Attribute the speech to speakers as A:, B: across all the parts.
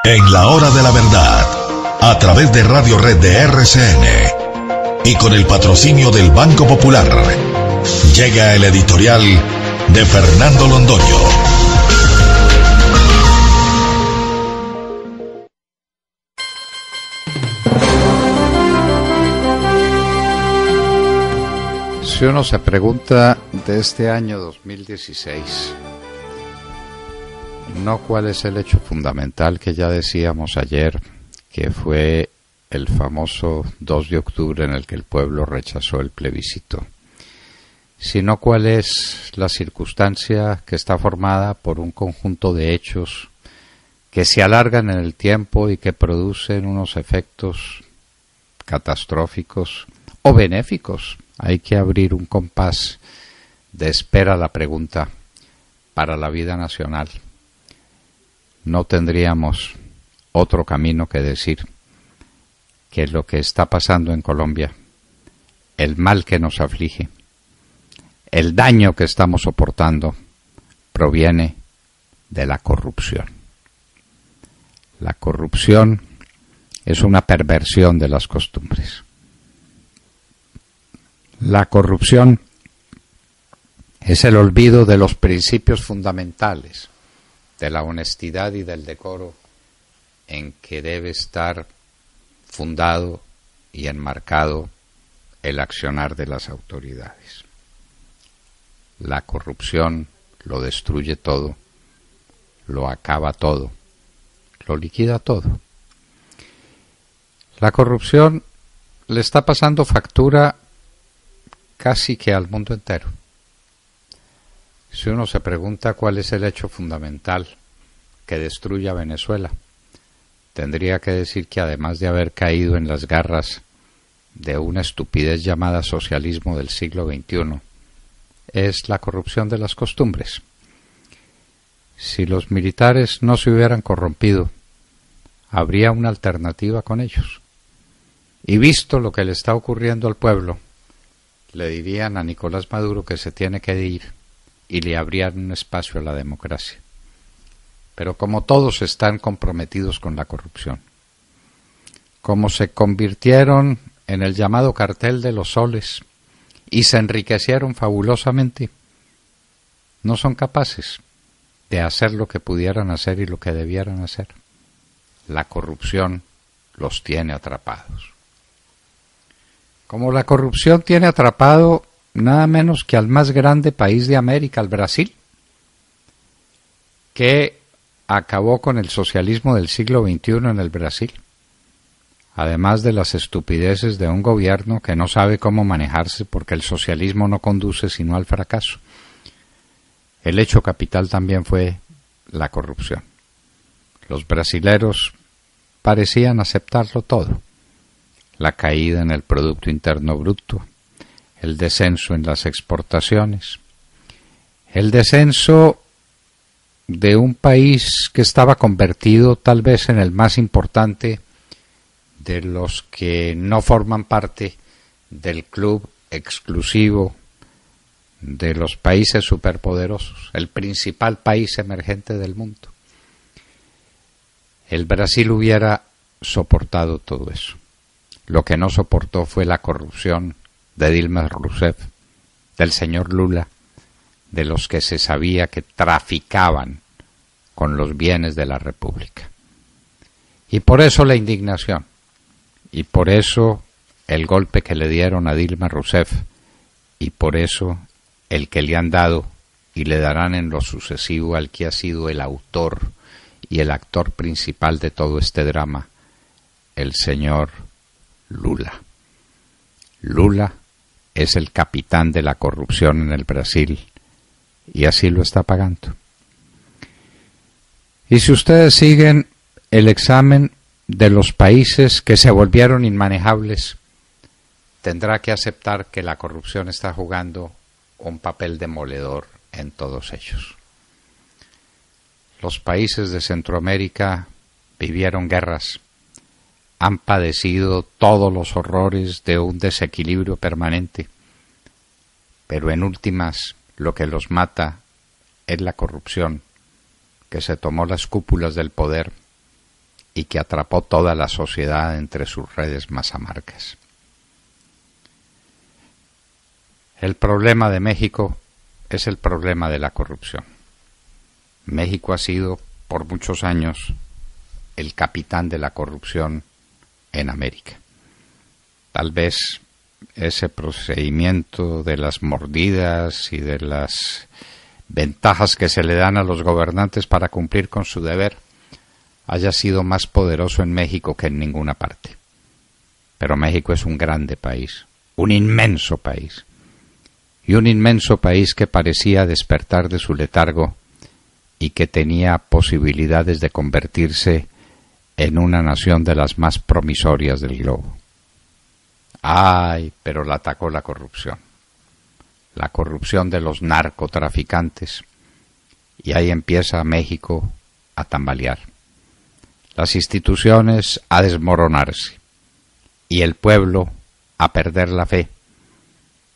A: En la hora de la verdad, a través de Radio Red de RCN y con el patrocinio del Banco Popular, llega el editorial de Fernando Londoño.
B: Si uno se pregunta de este año 2016, no cuál es el hecho fundamental que ya decíamos ayer, que fue el famoso 2 de octubre en el que el pueblo rechazó el plebiscito, sino cuál es la circunstancia que está formada por un conjunto de hechos que se alargan en el tiempo y que producen unos efectos catastróficos o benéficos. Hay que abrir un compás de espera a la pregunta para la vida nacional. No tendríamos otro camino que decir que lo que está pasando en Colombia, el mal que nos aflige, el daño que estamos soportando, proviene de la corrupción. La corrupción es una perversión de las costumbres. La corrupción es el olvido de los principios fundamentales, de la honestidad y del decoro en que debe estar fundado y enmarcado el accionar de las autoridades. La corrupción lo destruye todo, lo acaba todo, lo liquida todo. La corrupción le está pasando factura casi que al mundo entero. Si uno se pregunta cuál es el hecho fundamental que destruye a Venezuela, tendría que decir que además de haber caído en las garras de una estupidez llamada socialismo del siglo XXI, es la corrupción de las costumbres. Si los militares no se hubieran corrompido, habría una alternativa con ellos. Y visto lo que le está ocurriendo al pueblo, le dirían a Nicolás Maduro que se tiene que ir y le abrían un espacio a la democracia. Pero como todos están comprometidos con la corrupción, como se convirtieron en el llamado cartel de los soles y se enriquecieron fabulosamente, no son capaces de hacer lo que pudieran hacer y lo que debieran hacer. La corrupción los tiene atrapados. Como la corrupción tiene atrapado nada menos que al más grande país de América, al Brasil, que acabó con el socialismo del siglo XXI en el Brasil, además de las estupideces de un gobierno que no sabe cómo manejarse porque el socialismo no conduce sino al fracaso. El hecho capital también fue la corrupción. Los brasileros parecían aceptarlo todo. La caída en el Producto Interno Bruto, el descenso en las exportaciones, el descenso de un país que estaba convertido tal vez en el más importante de los que no forman parte del club exclusivo de los países superpoderosos, el principal país emergente del mundo. El Brasil hubiera soportado todo eso. Lo que no soportó fue la corrupción de Dilma Rousseff, del señor Lula, de los que se sabía que traficaban con los bienes de la República. Y por eso la indignación, y por eso el golpe que le dieron a Dilma Rousseff, y por eso el que le han dado y le darán en lo sucesivo al que ha sido el autor y el actor principal de todo este drama, el señor Lula. Lula es el capitán de la corrupción en el Brasil y así lo está pagando. Y si ustedes siguen el examen de los países que se volvieron inmanejables, tendrá que aceptar que la corrupción está jugando un papel demoledor en todos ellos. Los países de Centroamérica vivieron guerras, han padecido todos los horrores de un desequilibrio permanente, pero en últimas lo que los mata es la corrupción, que se tomó las cúpulas del poder y que atrapó toda la sociedad entre sus redes más amargas. El problema de México es el problema de la corrupción. México ha sido por muchos años el capitán de la corrupción en América. Tal vez ese procedimiento de las mordidas y de las ventajas que se le dan a los gobernantes para cumplir con su deber haya sido más poderoso en México que en ninguna parte. Pero México es un grande país, un inmenso país, y un inmenso país que parecía despertar de su letargo y que tenía posibilidades de convertirse en una nación de las más promisorias del globo. ¡Ay! Pero la atacó la corrupción de los narcotraficantes, y ahí empieza México a tambalear, las instituciones a desmoronarse y el pueblo a perder la fe,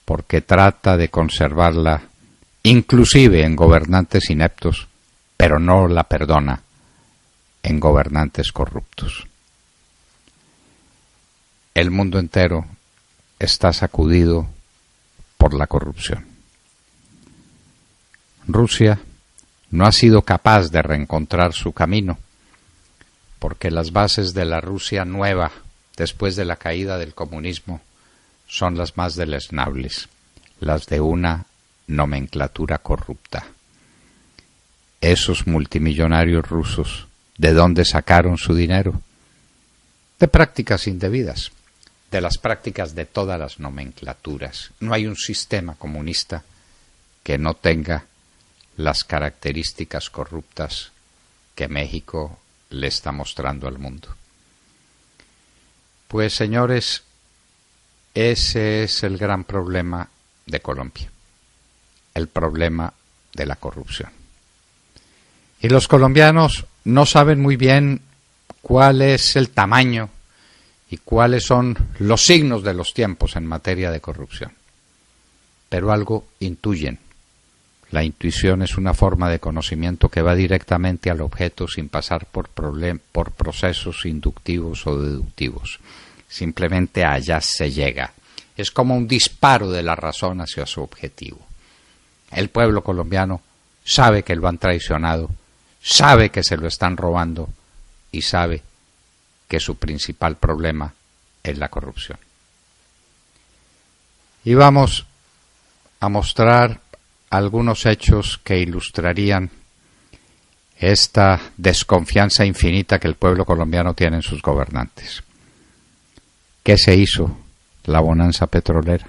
B: porque trata de conservarla inclusive en gobernantes ineptos, pero no la perdona en gobernantes corruptos. El mundo entero está sacudido por la corrupción. Rusia no ha sido capaz de reencontrar su camino, porque las bases de la Rusia nueva, después de la caída del comunismo, son las más deleznables, las de una nomenclatura corrupta. Esos multimillonarios rusos, ¿de dónde sacaron su dinero? De prácticas indebidas, de las prácticas de todas las nomenclaturas. No hay un sistema comunista que no tenga las características corruptas que México le está mostrando al mundo. Pues, señores, ese es el gran problema de Colombia, el problema de la corrupción. Y los colombianos no saben muy bien cuál es el tamaño y cuáles son los signos de los tiempos en materia de corrupción. Pero algo intuyen. La intuición es una forma de conocimiento que va directamente al objeto sin pasar por procesos inductivos o deductivos. Simplemente allá se llega. Es como un disparo de la razón hacia su objetivo. El pueblo colombiano sabe que lo han traicionado, sabe que se lo están robando y sabe que su principal problema es la corrupción. Y vamos a mostrar algunos hechos que ilustrarían esta desconfianza infinita que el pueblo colombiano tiene en sus gobernantes. ¿Qué se hizo? La bonanza petrolera.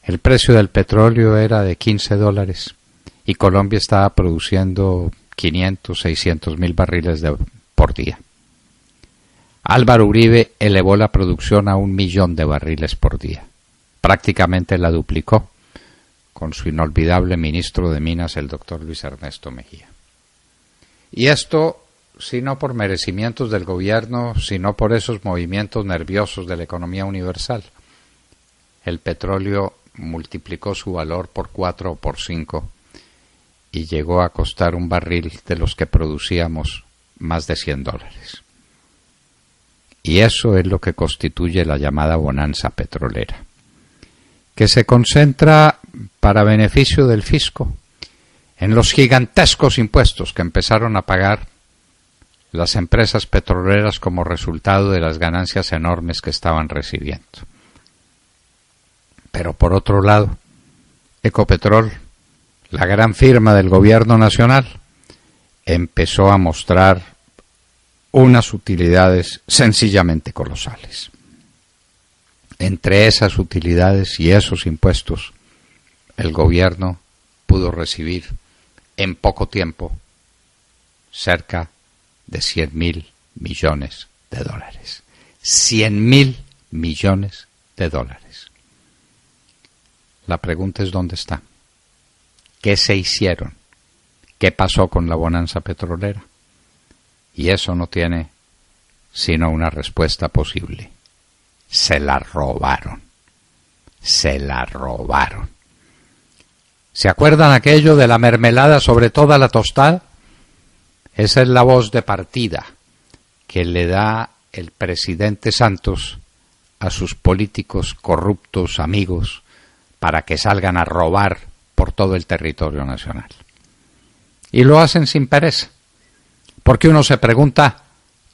B: El precio del petróleo era de $15 y Colombia estaba produciendo 500, 600 mil barriles por día. Álvaro Uribe elevó la producción a 1 millón de barriles por día. Prácticamente la duplicó con su inolvidable ministro de Minas, el doctor Luis Ernesto Mejía. Y esto, si no por merecimientos del gobierno, sino por esos movimientos nerviosos de la economía universal. El petróleo multiplicó su valor por 4 o por 5 y llegó a costar un barril de los que producíamos más de $100. Y eso es lo que constituye la llamada bonanza petrolera, que se concentra para beneficio del fisco en los gigantescos impuestos que empezaron a pagar las empresas petroleras como resultado de las ganancias enormes que estaban recibiendo. Pero por otro lado, Ecopetrol, la gran firma del gobierno nacional, empezó a mostrar unas utilidades sencillamente colosales. Entre esas utilidades y esos impuestos, el gobierno pudo recibir en poco tiempo cerca de $100.000 millones. $100.000 millones. La pregunta es ¿dónde está? ¿Qué se hicieron? ¿Qué pasó con la bonanza petrolera? Y eso no tiene sino una respuesta posible. Se la robaron. Se la robaron. ¿Se acuerdan aquello de la mermelada sobre toda la tostada? Esa es la voz de partida que le da el presidente Santos a sus políticos corruptos amigos para que salgan a robar por todo el territorio nacional. Y lo hacen sin pereza, porque uno se pregunta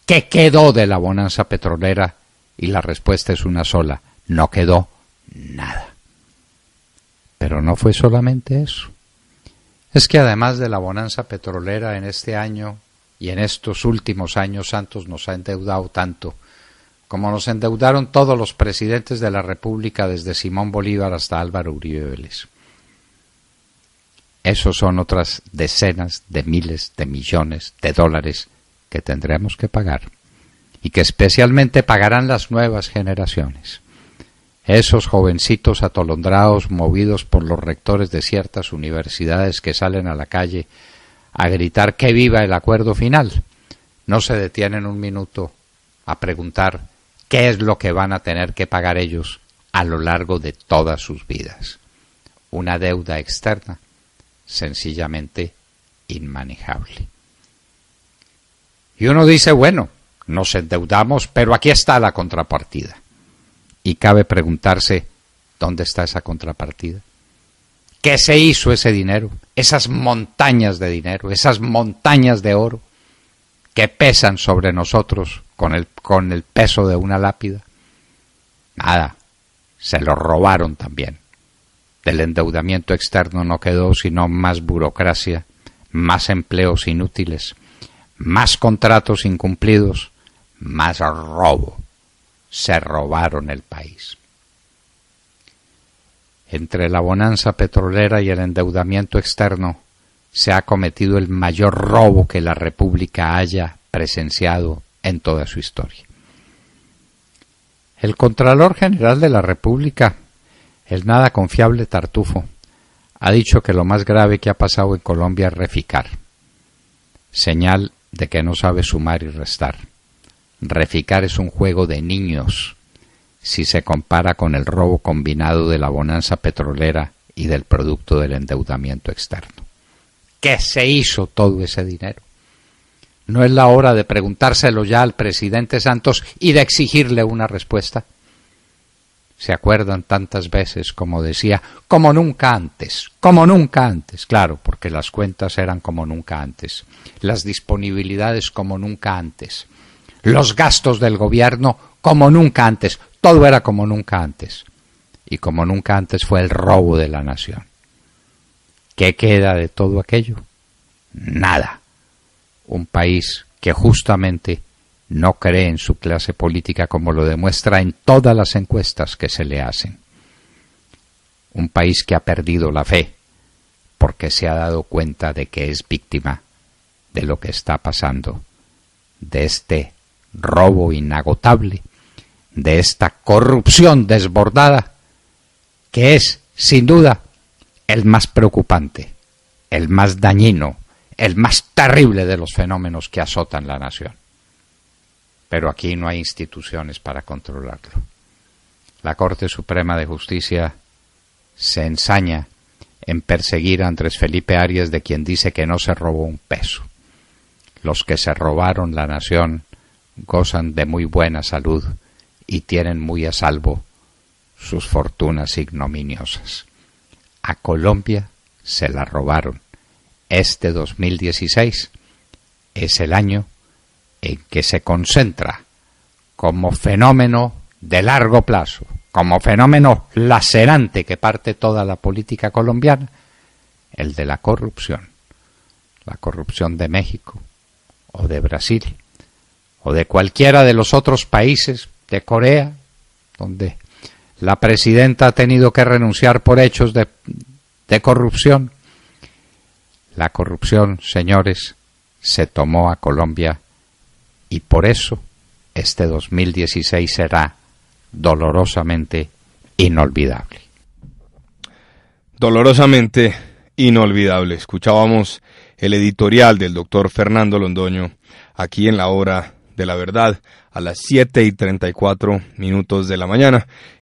B: ¿qué quedó de la bonanza petrolera? Y la respuesta es una sola: no quedó nada. Pero no fue solamente eso. Es que además de la bonanza petrolera en este año y en estos últimos años, Santos nos ha endeudado tanto como nos endeudaron todos los presidentes de la República desde Simón Bolívar hasta Álvaro Uribe Vélez. Esos son otras decenas de miles de millones de dólares que tendremos que pagar y que especialmente pagarán las nuevas generaciones. Esos jovencitos atolondrados movidos por los rectores de ciertas universidades que salen a la calle a gritar que viva el acuerdo final, no se detienen un minuto a preguntar qué es lo que van a tener que pagar ellos a lo largo de todas sus vidas. Una deuda externa sencillamente inmanejable. Y uno dice, bueno, nos endeudamos, pero aquí está la contrapartida. Y cabe preguntarse, ¿dónde está esa contrapartida? ¿Qué se hizo ese dinero? Esas montañas de dinero, esas montañas de oro que pesan sobre nosotros con el peso de una lápida. Nada, se lo robaron también. Del endeudamiento externo no quedó sino más burocracia, más empleos inútiles, más contratos incumplidos, más robo. Se robaron el país. Entre la bonanza petrolera y el endeudamiento externo se ha cometido el mayor robo que la República haya presenciado en toda su historia. El Contralor General de la República, el nada confiable Tartufo, ha dicho que lo más grave que ha pasado en Colombia es Reficar, señal de que no sabe sumar y restar. Reficar es un juego de niños si se compara con el robo combinado de la bonanza petrolera y del producto del endeudamiento externo. ¿Qué se hizo todo ese dinero? ¿No es la hora de preguntárselo ya al presidente Santos y de exigirle una respuesta? ¿Se acuerdan tantas veces como decía, como nunca antes, claro, porque las cuentas eran como nunca antes, las disponibilidades como nunca antes, los gastos del gobierno como nunca antes, todo era como nunca antes, y como nunca antes fue el robo de la nación. ¿Qué queda de todo aquello? Nada. Un país que justamente no cree en su clase política como lo demuestra en todas las encuestas que se le hacen. Un país que ha perdido la fe porque se ha dado cuenta de que es víctima de lo que está pasando, de este robo inagotable, de esta corrupción desbordada, que es, sin duda, el más preocupante, el más dañino, el más terrible de los fenómenos que azotan la nación. Pero aquí no hay instituciones para controlarlo. La Corte Suprema de Justicia se ensaña en perseguir a Andrés Felipe Arias, de quien dice que no se robó un peso. Los que se robaron la nación gozan de muy buena salud y tienen muy a salvo sus fortunas ignominiosas. A Colombia se la robaron. Este 2016 es el año en que se concentra como fenómeno de largo plazo, como fenómeno lacerante que parte toda la política colombiana, el de la corrupción de México o de Brasil o de cualquiera de los otros países, de Corea, donde la presidenta ha tenido que renunciar por hechos de corrupción. La corrupción, señores, se tomó a Colombia y por eso este 2016 será dolorosamente inolvidable.
C: Dolorosamente inolvidable. Escuchábamos el editorial del doctor Fernando Londoño aquí en La Hora de la Verdad a las 7:34 de la mañana.